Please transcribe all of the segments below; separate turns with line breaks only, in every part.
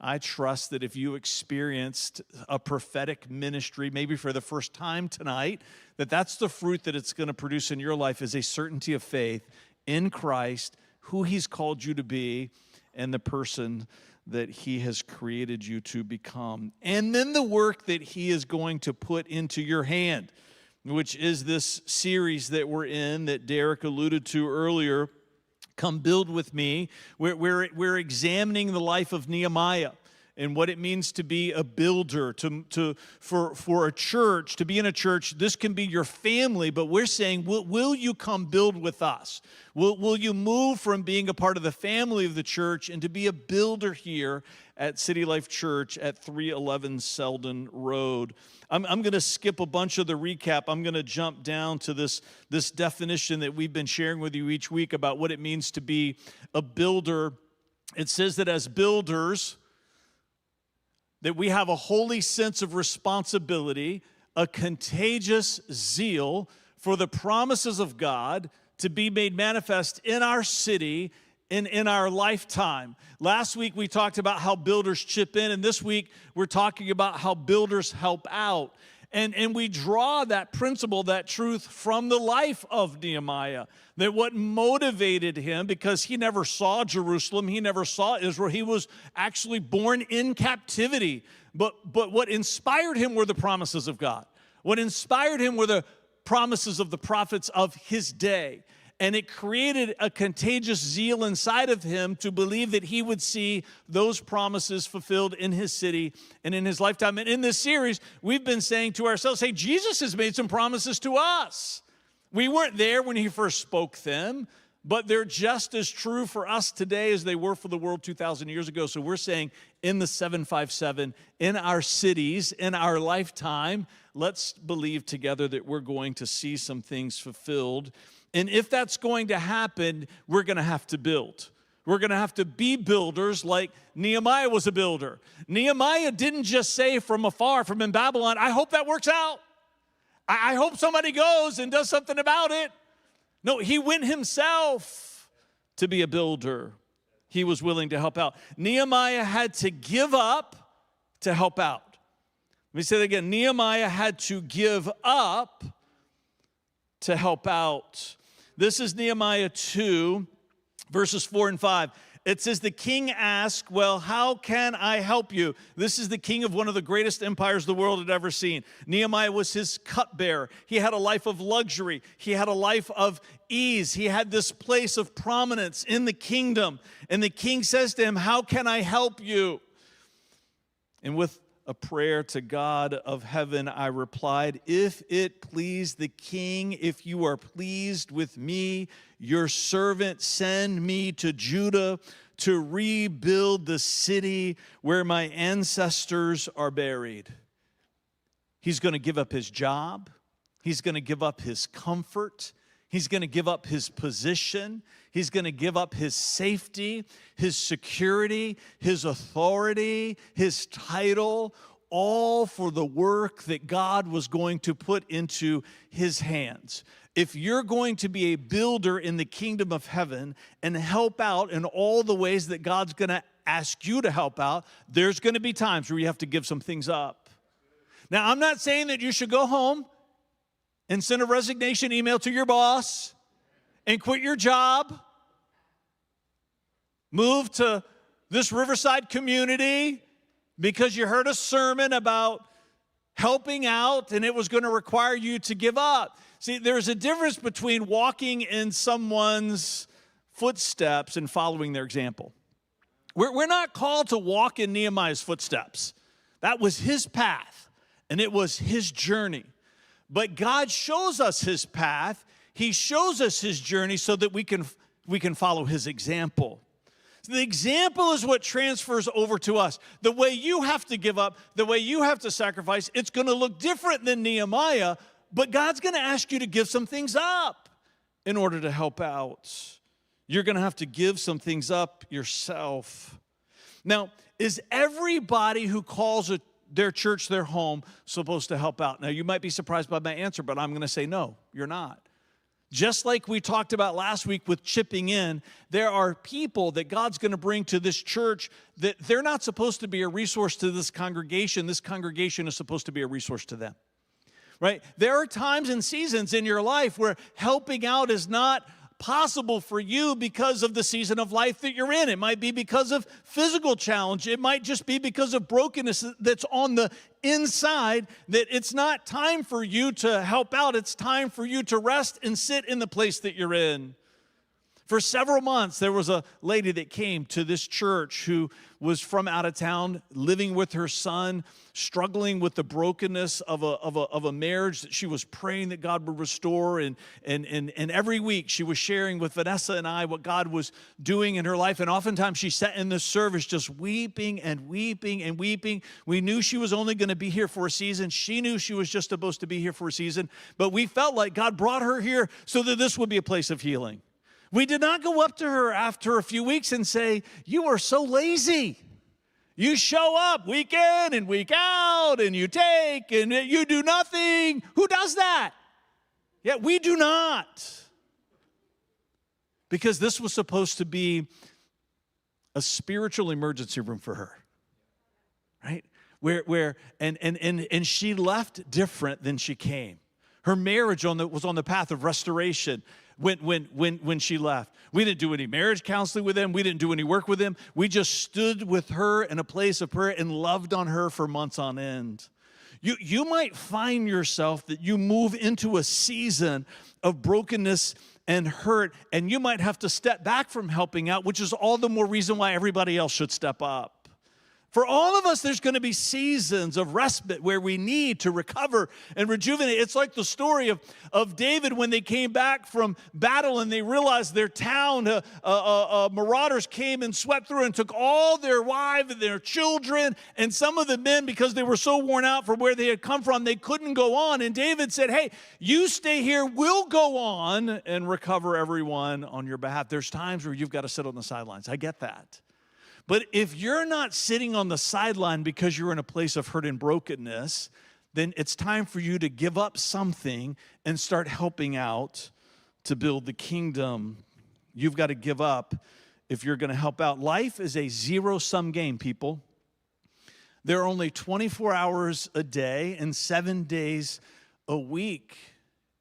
I trust that if you experienced a prophetic ministry, maybe for the first time tonight, that's the fruit that it's going to produce in your life is a certainty of faith in Christ, who he's called you to be, and the person that he has created you to become. And then the work that he is going to put into your hand, which is this series that we're in that Derek alluded to earlier, Come Build With Me. We're examining the life of Nehemiah and what it means to be a builder, for a church, to be in a church. This can be your family, but we're saying, will you come build with us? Will you move from being a part of the family of the church and to be a builder here at City Life Church at 311 Selden Road? I'm going to skip a bunch of the recap. I'm going to jump down to this definition that we've been sharing with you each week about what it means to be a builder. It says that as builders, that we have a holy sense of responsibility, a contagious zeal for the promises of God to be made manifest in our city, in our lifetime. Last week we talked about how builders chip in, and this week we're talking about how builders help out. And we draw that principle, that truth from the life of Nehemiah, that what motivated him, because he never saw Jerusalem, he never saw Israel, he was actually born in captivity. But what inspired him were the promises of God. What inspired him were the promises of the prophets of his day. And it created a contagious zeal inside of him to believe that he would see those promises fulfilled in his city and in his lifetime. And in this series, we've been saying to ourselves, hey, Jesus has made some promises to us. We weren't there when he first spoke them, but they're just as true for us today as they were for the world 2,000 years ago. So we're saying in the 757, in our cities, in our lifetime, let's believe together that we're going to see some things fulfilled. And if that's going to happen, we're going to have to build. We're going to have to be builders like Nehemiah was a builder. Nehemiah didn't just say from afar, from in Babylon, I hope that works out. I hope somebody goes and does something about it. No, he went himself to be a builder. He was willing to help out. Nehemiah had to give up to help out. Let me say that again. Nehemiah had to give up to help out. This is Nehemiah 2, verses 4 and 5. It says, the king asked, well, how can I help you? This is the king of one of the greatest empires the world had ever seen. Nehemiah was his cupbearer. He had a life of luxury. He had a life of ease. He had this place of prominence in the kingdom. And the king says to him, how can I help you? And with a prayer to God of heaven, I replied, if it please the king, if you are pleased with me, your servant, send me to Judah to rebuild the city where my ancestors are buried. He's going to give up his job. He's going to give up his comfort. He's going to give up his position. He's going to give up his safety, his security, his authority, his title, all for the work that God was going to put into his hands. If you're going to be a builder in the kingdom of heaven and help out in all the ways that God's going to ask you to help out, there's going to be times where you have to give some things up. Now, I'm not saying that you should go home and send a resignation email to your boss and quit your job, move to this Riverside community because you heard a sermon about helping out and it was going to require you to give up. See, there's a difference between walking in someone's footsteps and following their example. We're not called to walk in Nehemiah's footsteps. That was his path, and it was his journey. But God shows us his path. He shows us his journey so that we can follow his example. So the example is what transfers over to us. The way you have to give up, the way you have to sacrifice, it's going to look different than Nehemiah, but God's going to ask you to give some things up in order to help out. You're going to have to give some things up yourself. Now, is everybody who calls their church their home supposed to help out? Now, you might be surprised by my answer, but I'm going to say no, you're not. Just like we talked about last week with chipping in, there are people that God's going to bring to this church that they're not supposed to be a resource to this congregation. This congregation is supposed to be a resource to them, right? There are times and seasons in your life where helping out is not possible for you because of the season of life that you're in. It might be because of physical challenge. It might just be because of brokenness that's on the inside, that it's not time for you to help out. It's time for you to rest and sit in the place that you're in. For several months, there was a lady that came to this church who was from out of town, living with her son, struggling with the brokenness of a marriage that she was praying that God would restore. And every week she was sharing with Vanessa and I what God was doing in her life. And oftentimes she sat in this service just weeping and weeping and weeping. We knew she was only going to be here for a season. She knew she was just supposed to be here for a season. But we felt like God brought her here so that this would be a place of healing. We did not go up to her after a few weeks and say, "You are so lazy. You show up week in and week out, and you take, and you do nothing." Who does that? Yeah, we do not. Because this was supposed to be a spiritual emergency room for her, right? And she left different than she came. Her marriage was on the path of restoration. When she left. We didn't do any marriage counseling with them. We didn't do any work with them. We just stood with her in a place of prayer and loved on her for months on end. You might find yourself that you move into a season of brokenness and hurt, and you might have to step back from helping out, which is all the more reason why everybody else should step up. For all of us, there's going to be seasons of respite where we need to recover and rejuvenate. It's like the story of David when they came back from battle and they realized their town, marauders came and swept through and took all their wives and their children. And some of the men, because they were so worn out from where they had come from, they couldn't go on. And David said, "Hey, you stay here. We'll go on and recover everyone on your behalf." There's times where you've got to sit on the sidelines. I get that. But if you're not sitting on the sideline because you're in a place of hurt and brokenness, then it's time for you to give up something and start helping out to build the kingdom. You've got to give up if you're going to help out. Life is a zero-sum game, people. There are only 24 hours a day and 7 days a week,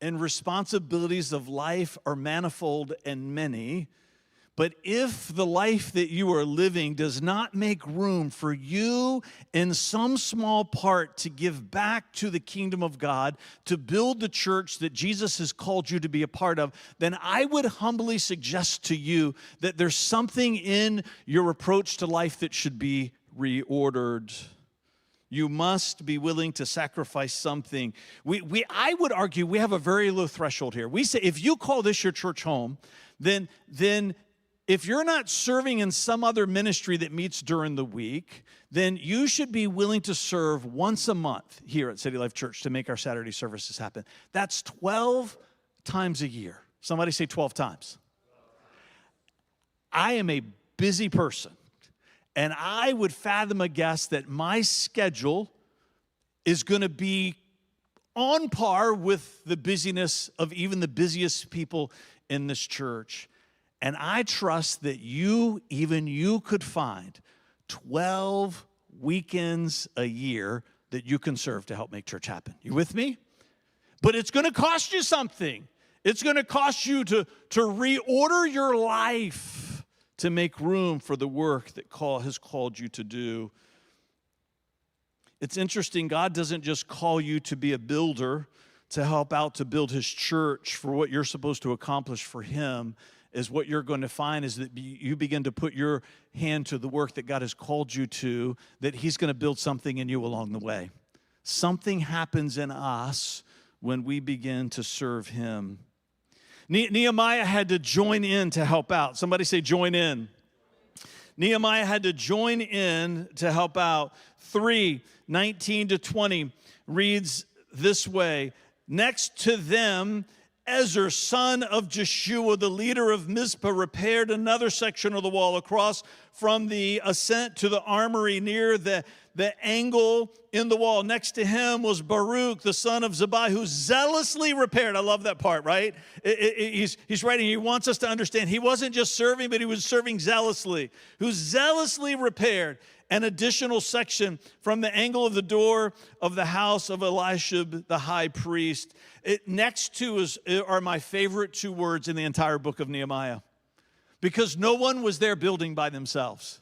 and responsibilities of life are manifold and many. But if the life that you are living does not make room for you in some small part to give back to the kingdom of God, to build the church that Jesus has called you to be a part of, then I would humbly suggest to you that there's something in your approach to life that should be reordered. You must be willing to sacrifice something. I would argue we have a very low threshold here. We say if you call this your church home, then if you're not serving in some other ministry that meets during the week, then you should be willing to serve once a month here at City Life Church to make our Saturday services happen. That's 12 times a year. Somebody say 12 times. I am a busy person, and I would fathom a guess that my schedule is going to be on par with the busyness of even the busiest people in this church. And I trust that you could find 12 weekends a year that you can serve to help make church happen. You with me? But it's going to cost you something. It's going to cost you to reorder your life to make room for the work that has called you to do. It's interesting, God doesn't just call you to be a builder, to help out to build his church for what you're supposed to accomplish for him. Is what you're going to find is that you begin to put your hand to the work that God has called you to, that he's going to build something in you along the way. Something happens in us when we begin to serve him. Nehemiah had to join in to help out. Somebody say join in. Nehemiah had to join in to help out. 3:19-20 reads this way: "Next to them, Ezer, son of Jeshua, the leader of Mizpah, repaired another section of the wall across from the ascent to the armory near the angle in the wall. Next to him was Baruch, the son of Zabai, who zealously repaired. I love that part, right? He's writing, he wants us to understand he wasn't just serving, but he was serving zealously, who zealously repaired an additional section from the angle of the door of the house of Eliashib, the high priest. Next to are my favorite two words in the entire book of Nehemiah, because no one was there building by themselves.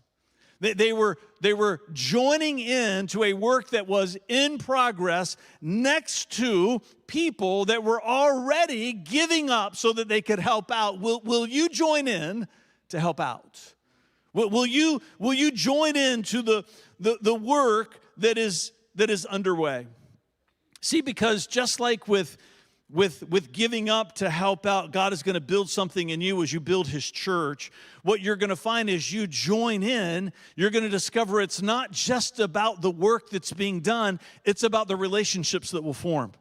They were joining in to a work that was in progress next to people that were already giving up so that they could help out. Will you join in to help out? Will you join in to the work that is underway? See, because just like with giving up to help out, God is going to build something in you as you build his church. What you're going to find is you join in, you're going to discover it's not just about the work that's being done, it's about the relationships that will form.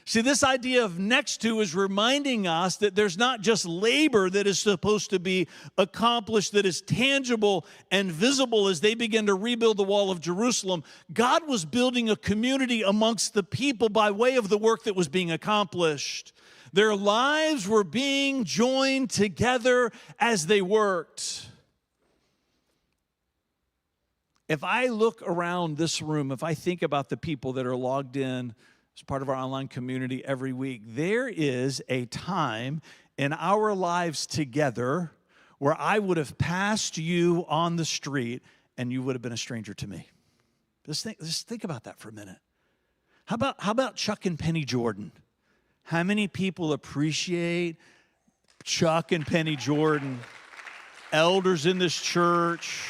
See, this idea of next to is reminding us that there's not just labor that is supposed to be accomplished that is tangible and visible as they begin to rebuild the wall of Jerusalem. God was building a community amongst the people by way of the work that was being accomplished. Their lives were being joined together as they worked. If I look around this room, if I think about the people that are logged in as part of our online community every week, there is a time in our lives together where I would have passed you on the street and you would have been a stranger to me. Just think about that for a minute. How about Chuck and Penny Jordan? How many people appreciate Chuck and Penny Jordan? Elders in this church.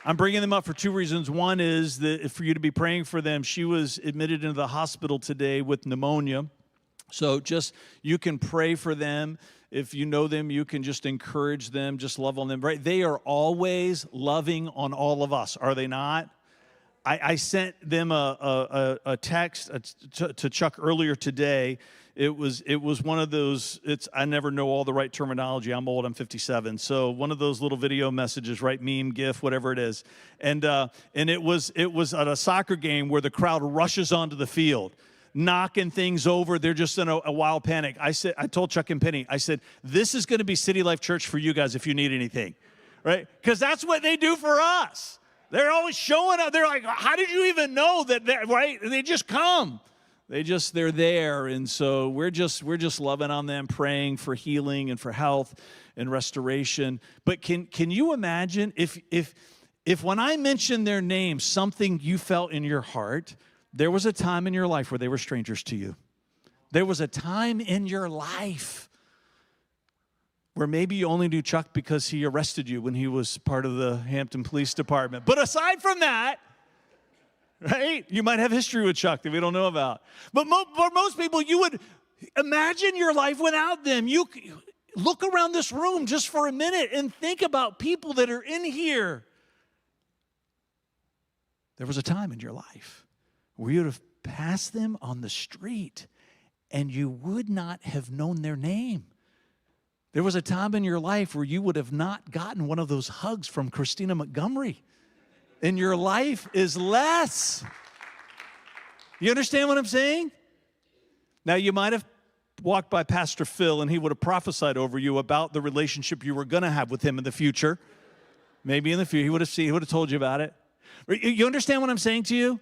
I'm bringing them up for two reasons. One is that for you to be praying for them. She was admitted into the hospital today with pneumonia. So just, you can pray for them. If you know them, you can just encourage them, just love on them. Right? They are always loving on all of us, are they not? I sent them a text to Chuck earlier today. It was one of those, I never know all the right terminology. I'm old, I'm 57. So one of those little video messages, right? Meme, GIF, whatever it is. And it was at a soccer game where the crowd rushes onto the field, knocking things over. They're just in a wild panic. I told Chuck and Penny, I said, this is going to be City Life Church for you guys if you need anything, right? Because that's what they do for us. They're always showing up. They're like, how did you even know that, right? They just come. They're there. And so we're just loving on them, praying for healing and for health and restoration. But can you imagine if when I mentioned their name, something you felt in your heart, there was a time in your life where they were strangers to you. There was a time in your life where maybe you only knew Chuck because he arrested you when he was part of the Hampton Police Department. But aside from that, right, you might have history with Chuck that we don't know about. But for most people, you would imagine your life without them. You look around this room just for a minute and think about people that are in here. There was a time in your life where you would have passed them on the street and you would not have known their name. There was a time in your life where you would have not gotten one of those hugs from Christina Montgomery. And your life is less. You understand what I'm saying? Now, you might have walked by Pastor Phil and he would have prophesied over you about the relationship you were going to have with him in the future. Maybe in the future, he would have told you about it. You understand what I'm saying to you?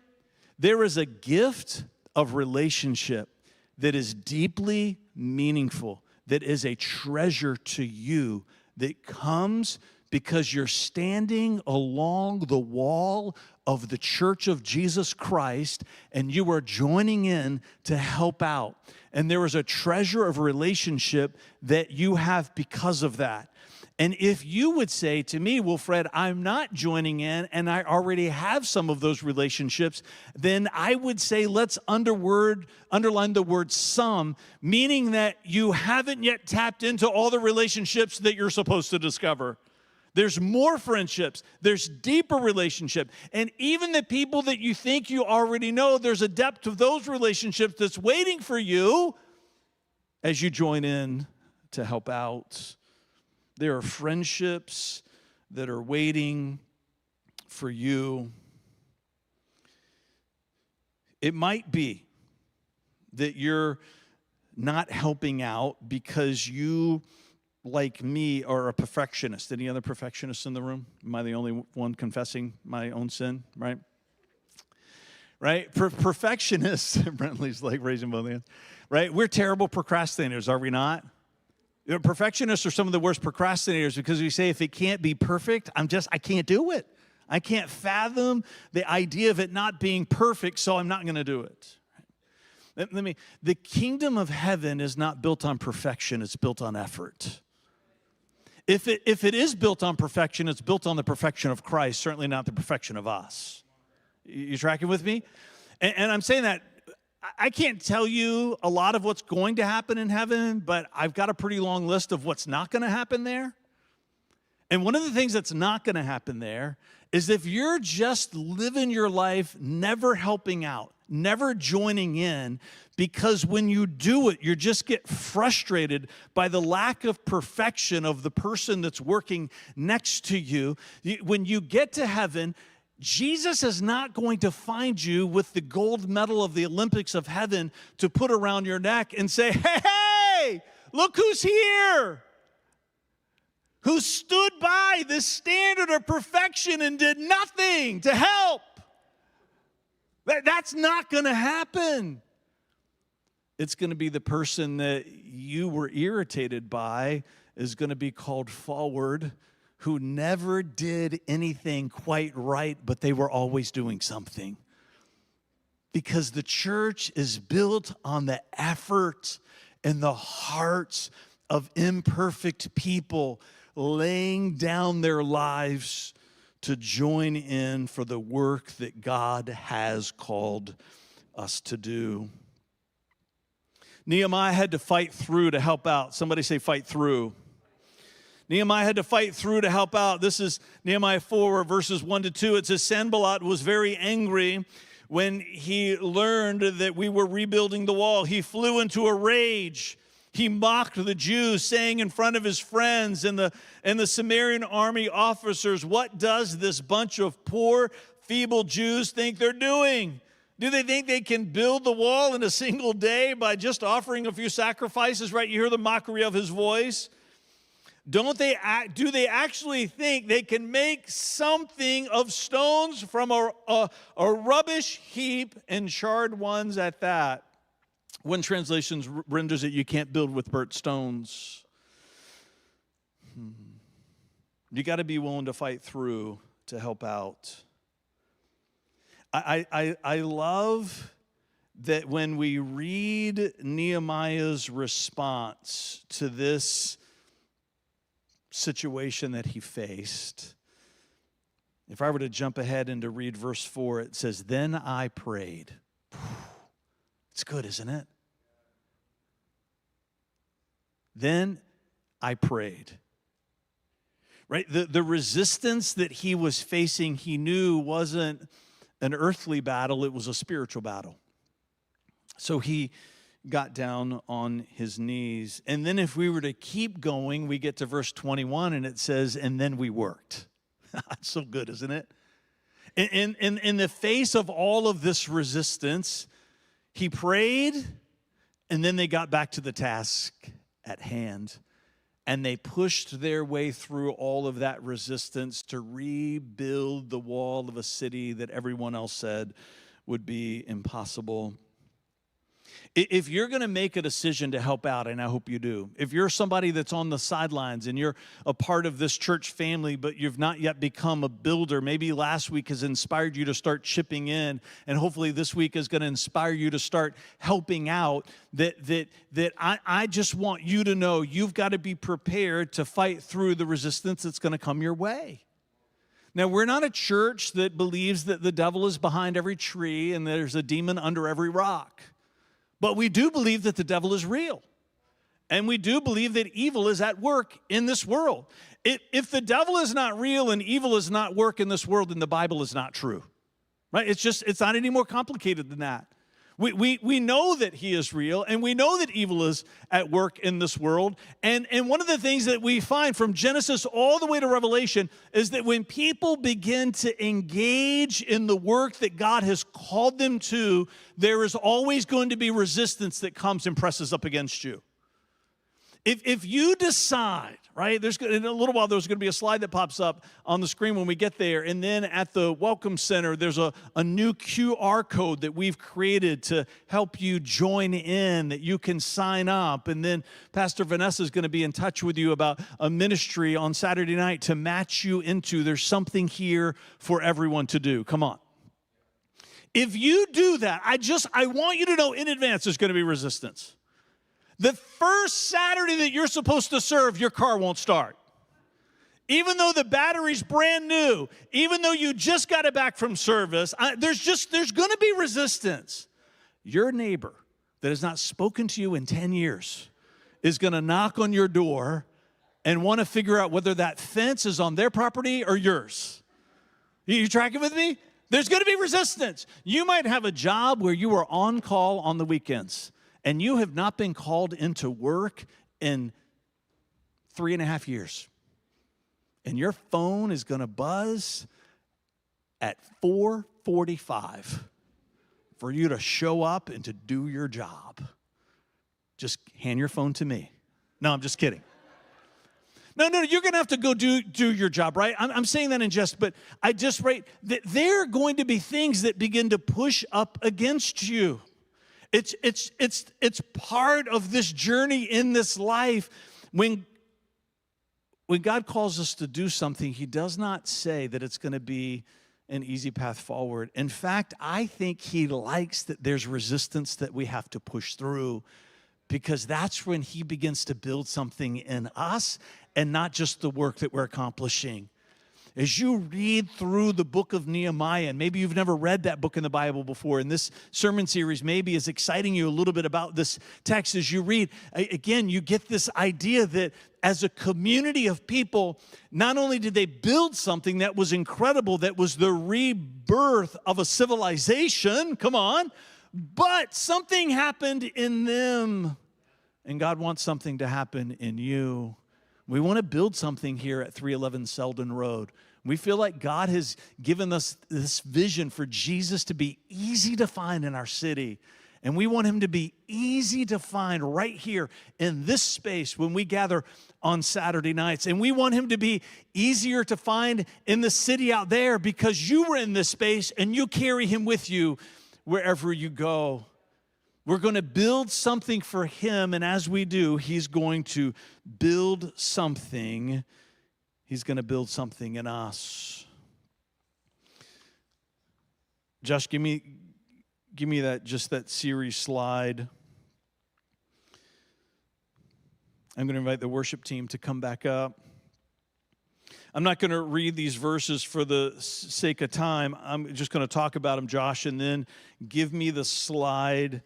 There is a gift of relationship that is deeply meaningful, that is a treasure to you, that comes because you're standing along the wall of the Church of Jesus Christ and you are joining in to help out. And there is a treasure of relationship that you have because of that. And if you would say to me, well, Fred, I'm not joining in and I already have some of those relationships, then I would say let's underline the word some, meaning that you haven't yet tapped into all the relationships that you're supposed to discover. There's more friendships. There's deeper relationship. And even the people that you think you already know, there's a depth of those relationships that's waiting for you as you join in to help out. There are friendships that are waiting for you. It might be that you're not helping out because you, like me, are a perfectionist. Any other perfectionists in the room? Am I the only one confessing my own sin, right? Right? Perfectionists, Brentley's like raising both hands, right? We're terrible procrastinators, are we not? You know, perfectionists are some of the worst procrastinators because we say, if it can't be perfect, I can't do it. I can't fathom the idea of it not being perfect, so I'm not going to do it. The kingdom of heaven is not built on perfection, it's built on effort. If it is built on perfection, it's built on the perfection of Christ, certainly not the perfection of us. You tracking with me? And I'm saying that I can't tell you a lot of what's going to happen in heaven, but I've got a pretty long list of what's not going to happen there. And one of the things that's not going to happen there is if you're just living your life never helping out, never joining in, because when you do it, you just get frustrated by the lack of perfection of the person that's working next to you. When you get to heaven, Jesus is not going to find you with the gold medal of the Olympics of heaven to put around your neck and say, hey, look who's here, who stood by this standard of perfection and did nothing to help. That's not going to happen. It's going to be the person that you were irritated by is going to be called forward, who never did anything quite right, but they were always doing something. Because the church is built on the effort and the hearts of imperfect people laying down their lives to join in for the work that God has called us to do. Nehemiah had to fight through to help out. Somebody say fight through. Nehemiah had to fight through to help out. This is Nehemiah 4, verses 1 to 2. It says, Sanballat was very angry when he learned that we were rebuilding the wall. He flew into a rage. He mocked the Jews, saying in front of his friends and the Samaritan army officers, what does this bunch of poor, feeble Jews think they're doing? Do they think they can build the wall in a single day by just offering a few sacrifices, right? You hear the mockery of his voice. Do they actually think they can make something of stones from a rubbish heap and charred ones at that? One translation renders it, you can't build with burnt stones. You got to be willing to fight through to help out. I love that when we read Nehemiah's response to this situation that he faced. If I were to jump ahead and to read verse 4, it says, then I prayed. It's good, isn't it? Then I prayed. Right? The resistance that he was facing, he knew wasn't an earthly battle, it was a spiritual battle. So he got down on his knees. And then if we were to keep going, we get to verse 21 and it says, and then we worked. That's so good, isn't it? In the face of all of this resistance, he prayed, and then they got back to the task at hand. And they pushed their way through all of that resistance to rebuild the wall of a city that everyone else said would be impossible. If you're going to make a decision to help out, and I hope you do, if you're somebody that's on the sidelines and you're a part of this church family, but you've not yet become a builder, maybe last week has inspired you to start chipping in, and hopefully this week is going to inspire you to start helping out, I just want you to know you've got to be prepared to fight through the resistance that's going to come your way. Now, we're not a church that believes that the devil is behind every tree and there's a demon under every rock. But we do believe that the devil is real. And we do believe that evil is at work in this world. If the devil is not real and evil is not work in this world, then the Bible is not true. Right? It's not any more complicated than that. We know that he is real, and we know that evil is at work in this world. And one of the things that we find from Genesis all the way to Revelation is that when people begin to engage in the work that God has called them to, there is always going to be resistance that comes and presses up against you. If you decide, right, in a little while there's going to be a slide that pops up on the screen when we get there, and then at the Welcome Center there's a new QR code that we've created to help you join in, that you can sign up, and then Pastor Vanessa is going to be in touch with you about a ministry on Saturday night to match you into. There's something here for everyone to do. Come on. If you do that, I want you to know in advance there's going to be resistance. The first Saturday that you're supposed to serve, your car won't start. Even though the battery's brand new, even though you just got it back from service, there's going to be resistance. Your neighbor that has not spoken to you in 10 years is going to knock on your door and want to figure out whether that fence is on their property or yours. You tracking with me? There's going to be resistance. You might have a job where you are on call on the weekends, and you have not been called into work in 3.5 years. And your phone is going to buzz at 4:45 for you to show up and to do your job. Just hand your phone to me. No, I'm just kidding. No, you're going to have to go do your job, right? I'm saying that in jest, but there are going to be things that begin to push up against you. It's part of this journey in this life. When God calls us to do something, he does not say that it's going to be an easy path forward. In fact, I think he likes that there's resistance that we have to push through, because that's when he begins to build something in us and not just the work that we're accomplishing. As you read through the book of Nehemiah, and maybe you've never read that book in the Bible before, and this sermon series maybe is exciting you a little bit about this text. As you read, again, you get this idea that as a community of people, not only did they build something that was incredible, that was the rebirth of a civilization, come on, but something happened in them, and God wants something to happen in you. We want to build something here at 311 Selden Road. We feel like God has given us this vision for Jesus to be easy to find in our city. And we want him to be easy to find right here in this space when we gather on Saturday nights. And we want him to be easier to find in the city out there, because you were in this space and you carry him with you wherever you go. We're going to build something for him, and as we do, he's going to build something. He's going to build something in us. Josh, give me that series slide. I'm going to invite the worship team to come back up. I'm not going to read these verses for the sake of time. I'm just going to talk about them, Josh, and then give me the slide.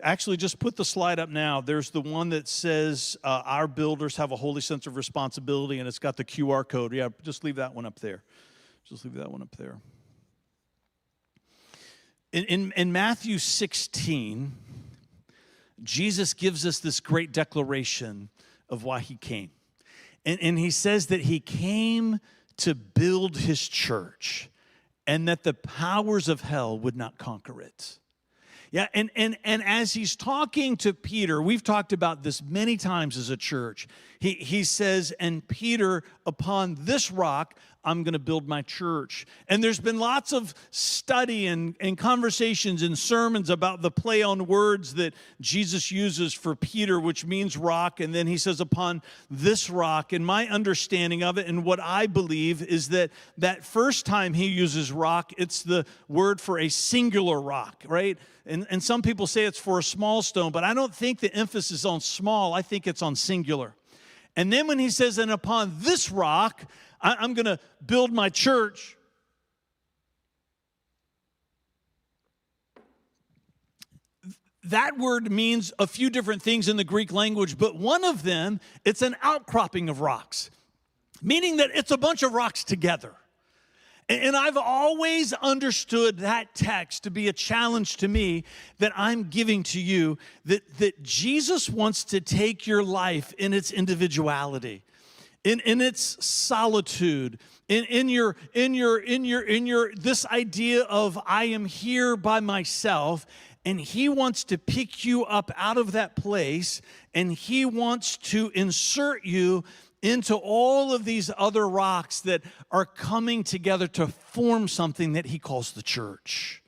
Actually, just put the slide up now. There's the one that says, our builders have a holy sense of responsibility, and it's got the QR code. Yeah, just leave that one up there. Just leave that one up there. In Matthew 16, Jesus gives us this great declaration of why he came. And he says that he came to build his church, and that the powers of hell would not conquer it. Yeah, and as he's talking to Peter, we've talked about this many times as a church. He says, and Peter, upon this rock, I'm going to build my church. And there's been lots of study and conversations and sermons about the play on words that Jesus uses for Peter, which means rock. And then he says, upon this rock. And my understanding of it and what I believe is that first time he uses rock, it's the word for a singular rock, right? And some people say it's for a small stone, but I don't think the emphasis is on small. I think it's on singular. And then when he says, and upon this rock, I'm going to build my church, that word means a few different things in the Greek language, but one of them, it's an outcropping of rocks, meaning that it's a bunch of rocks together. And I've always understood that text to be a challenge to me that I'm giving to you, that Jesus wants to take your life in its individuality, in its solitude, in your this idea of I am here by myself, and he wants to pick you up out of that place, and he wants to insert you into all of these other rocks that are coming together to form something that he calls the church.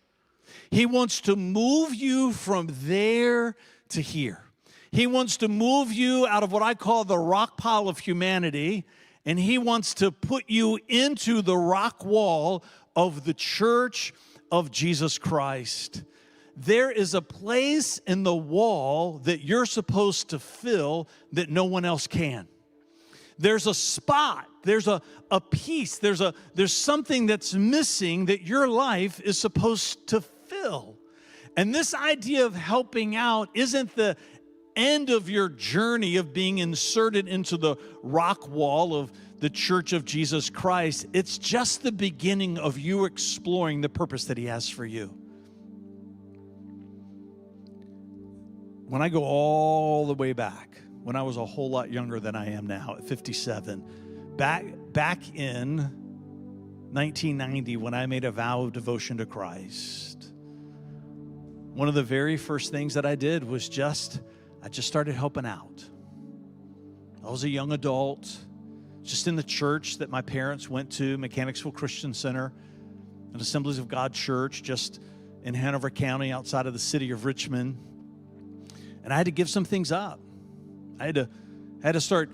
He wants to move you from there to here. He wants to move you out of what I call the rock pile of humanity, and he wants to put you into the rock wall of the church of Jesus Christ. There is a place in the wall that you're supposed to fill that no one else can. There's a spot, there's a piece, there's something that's missing that your life is supposed to fill. And this idea of helping out isn't the end of your journey of being inserted into the rock wall of the church of Jesus Christ. It's just the beginning of you exploring the purpose that he has for you. When I go all the way back, when I was a whole lot younger than I am now, at 57, back in 1990, when I made a vow of devotion to Christ, one of the very first things that I did was I just started helping out. I was a young adult, just in the church that my parents went to, Mechanicsville Christian Center, an Assemblies of God church just in Hanover County outside of the city of Richmond. And I had to give some things up. I had to start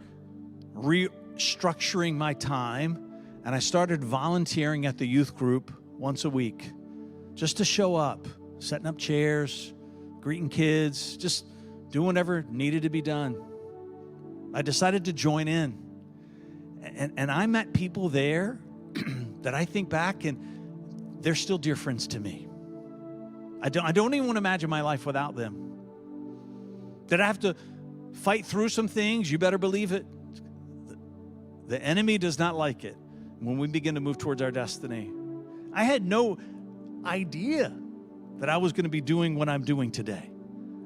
restructuring my time, and I started volunteering at the youth group once a week just to show up, setting up chairs, greeting kids, just doing whatever needed to be done. I decided to join in, and I met people there that I think back, and they're still dear friends to me. I don't even want to imagine my life without them. Did I have to fight through some things? You better believe it. The enemy does not like it when we begin to move towards our destiny. I had no idea that I was going to be doing what I'm doing today.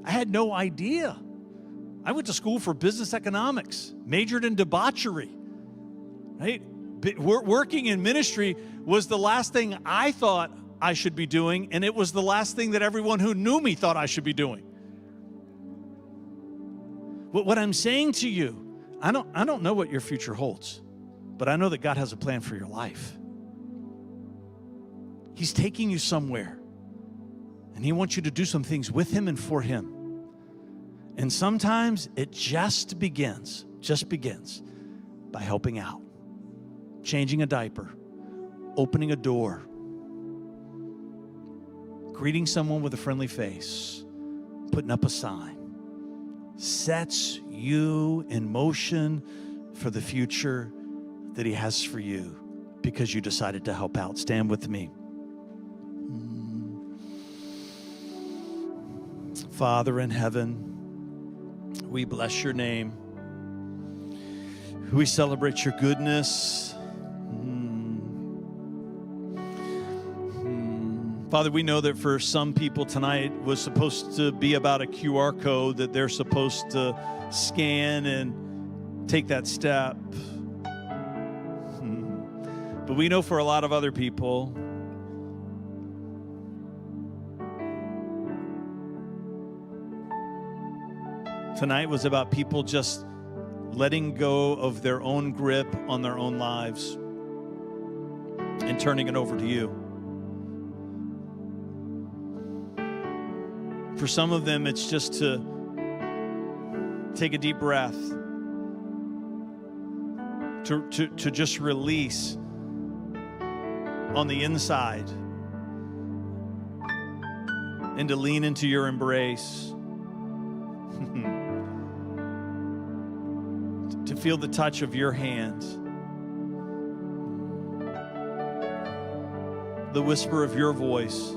I had no idea. I went to school for business economics, majored in debauchery, right? Working in ministry was the last thing I thought I should be doing, and it was the last thing that everyone who knew me thought I should be doing. What I'm saying to you, I don't know what your future holds, but I know that God has a plan for your life. He's taking you somewhere, and he wants you to do some things with him and for him. And sometimes it just begins by helping out, changing a diaper, opening a door, greeting someone with a friendly face, putting up a sign. Sets you in motion for the future that he has for you because you decided to help out. Stand with me. Father in heaven, we bless your name. We celebrate your goodness. Father, we know that for some people tonight was supposed to be about a QR code that they're supposed to scan and take that step. But we know for a lot of other people, tonight was about people just letting go of their own grip on their own lives and turning it over to you. For some of them, it's just to take a deep breath, to just release on the inside and to lean into your embrace, to feel the touch of your hands, the whisper of your voice,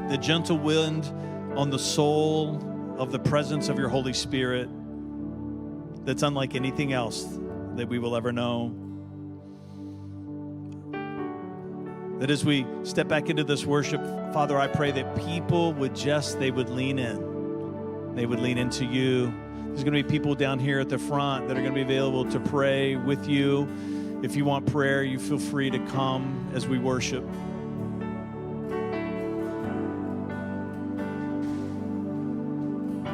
the gentle wind on the soul of the presence of your Holy Spirit that's unlike anything else that we will ever know. That as we step back into this worship, Father, I pray that people they would lean in. They would lean into you. There's going to be people down here at the front that are going to be available to pray with you. If you want prayer, you feel free to come as we worship.